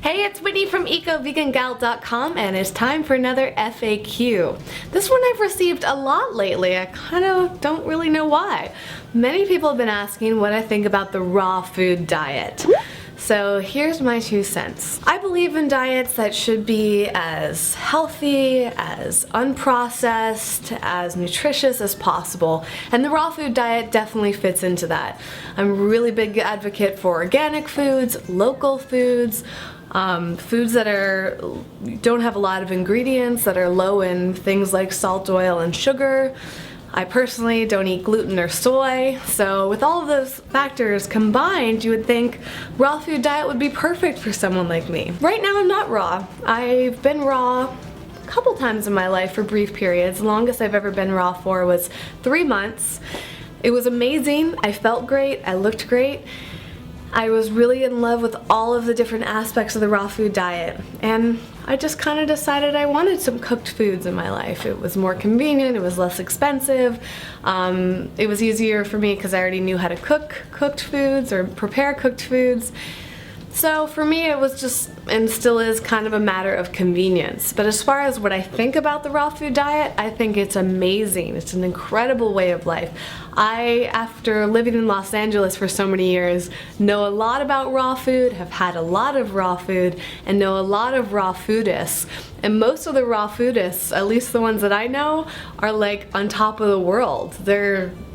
Hey, it's Whitney from EcoVeganGal.com and it's time for another FAQ. This one I've received a lot lately. I kind of don't really know why. Many people have been asking what I think about the raw food diet. So here's my 2 cents. I believe in diets that should be as healthy, as unprocessed, as nutritious as possible, and the raw food diet definitely fits into that. I'm a really big advocate for organic foods, local foods, foods that don't have a lot of ingredients, that are low in things like salt, oil, and sugar. I personally don't eat gluten or soy, so with all of those factors combined, you would think raw food diet would be perfect for someone like me. Right now I'm not raw. I've been raw a couple times in my life for brief periods. The longest I've ever been raw for was 3 months. It was amazing. I felt great. I looked great. I was really in love with all of the different aspects of the raw food diet, and I just kind of decided I wanted some cooked foods in my life. It was more convenient, it was less expensive, it was easier for me because I already knew how to cook cooked foods or prepare cooked foods. So for me it was just, and still is, kind of a matter of convenience. But as far as what I think about the raw food diet, I think it's amazing. It's an incredible way of life. I, after living in Los Angeles for so many years, know a lot about raw food, have had a lot of raw food, and know a lot of raw foodists. And most of the raw foodists, at least the ones that I know, are like on top of the world.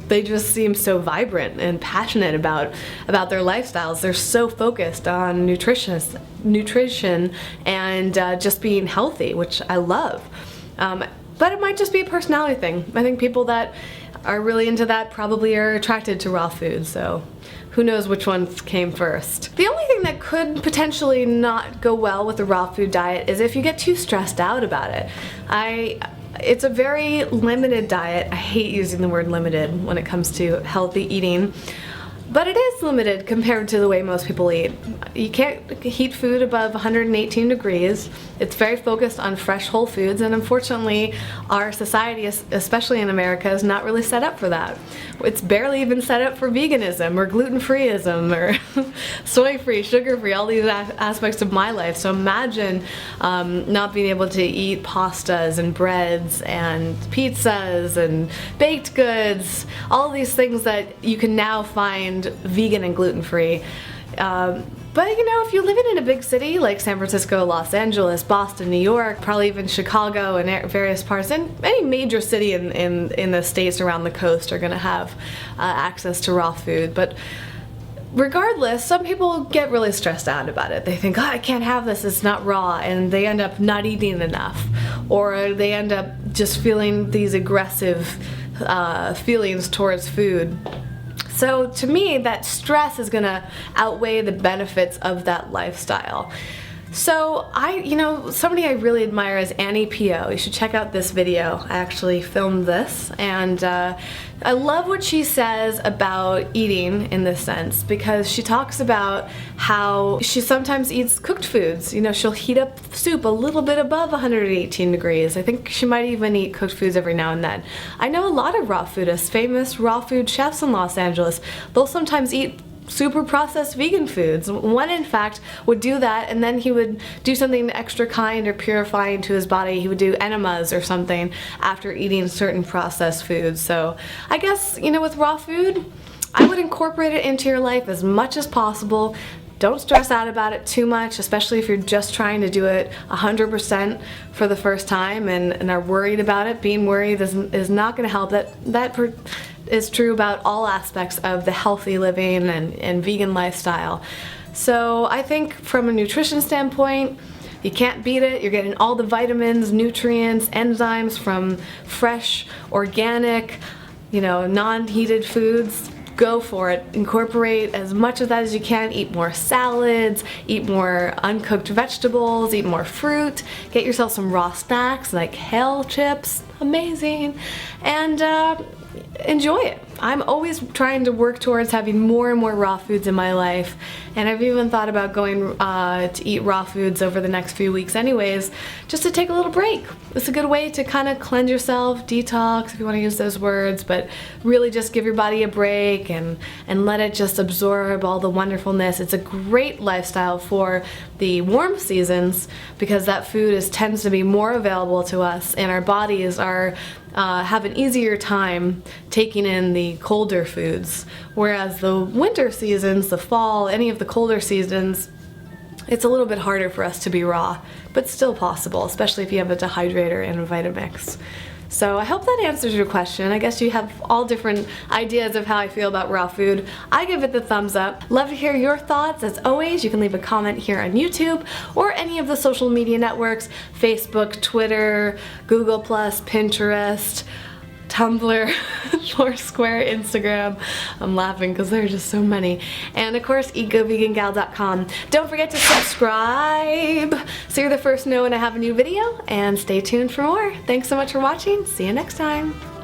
They just seem so vibrant and passionate about their lifestyles. They're so focused on nutrition and just being healthy, which I love. But it might just be a personality thing. I think people that are really into that probably are attracted to raw food, so who knows which ones came first. The only thing that could potentially not go well with the raw food diet is if you get too stressed out about it. It's a very limited diet. I hate using the word limited when it comes to healthy eating, but it is limited compared to the way most people eat. You can't heat food above 118 degrees. It's very focused on fresh whole foods, and unfortunately our society, especially in America, is not really set up for that. It's barely even set up for veganism or gluten-freeism or soy-free, sugar-free, all these aspects of my life. So imagine not being able to eat pastas and breads and pizzas and baked goods, all these things that you can now find vegan and gluten-free. But you know, if you're living in a big city like San Francisco, Los Angeles, Boston, New York, probably even Chicago and various parts, and any major city in the states around the coast are going to have access to raw food. But regardless, some people get really stressed out about it. They think, oh, I can't have this, it's not raw, and they end up not eating enough. Or they end up just feeling these aggressive feelings towards food. So to me, that stress is gonna outweigh the benefits of that lifestyle. So somebody I really admire is Annie Pio. You should check out this video. I actually filmed this, and I love what she says about eating in this sense, because she talks about how she sometimes eats cooked foods. You know, she'll heat up soup a little bit above 118 degrees. I think she might even eat cooked foods every now and then. I know a lot of raw foodists, famous raw food chefs in Los Angeles. They'll sometimes eat super processed vegan foods. One, in fact, would do that, and then he would do something extra kind or purifying to his body. He would do enemas or something after eating certain processed foods. So I guess, you know, with raw food, I would incorporate it into your life as much as possible. Don't stress out about it too much, especially if you're just trying to do it 100% for the first time and are worried about it. Being worried is not going to help. That is true about all aspects of the healthy living and vegan lifestyle. So I think from a nutrition standpoint, you can't beat it. You're getting all the vitamins, nutrients, enzymes from fresh, organic, non-heated foods. Go for it. Incorporate as much of that as you can. Eat more salads, eat more uncooked vegetables, eat more fruit, get yourself some raw snacks like kale chips, amazing, and enjoy it. I'm always trying to work towards having more and more raw foods in my life, and I've even thought about going to eat raw foods over the next few weeks anyways, just to take a little break. It's a good way to kind of cleanse yourself, detox if you want to use those words, but really just give your body a break and let it just absorb all the wonderfulness. It's a great lifestyle for the warm seasons because that food tends to be more available to us, and our bodies have an easier time taking in the colder foods, whereas the winter seasons, the fall, any of the colder seasons, it's a little bit harder for us to be raw, but still possible, especially if you have a dehydrator and a Vitamix. So I hope that answers your question. I guess you have all different ideas of how I feel about raw food. I give it the thumbs up. Love to hear your thoughts. As always, you can leave a comment here on YouTube or any of the social media networks, Facebook, Twitter, Google+, Pinterest, Tumblr, Foursquare, Instagram. I'm laughing because there are just so many. And of course, ecovegangal.com. Don't forget to subscribe so you're the first to know when I have a new video, and stay tuned for more. Thanks so much for watching. See you next time.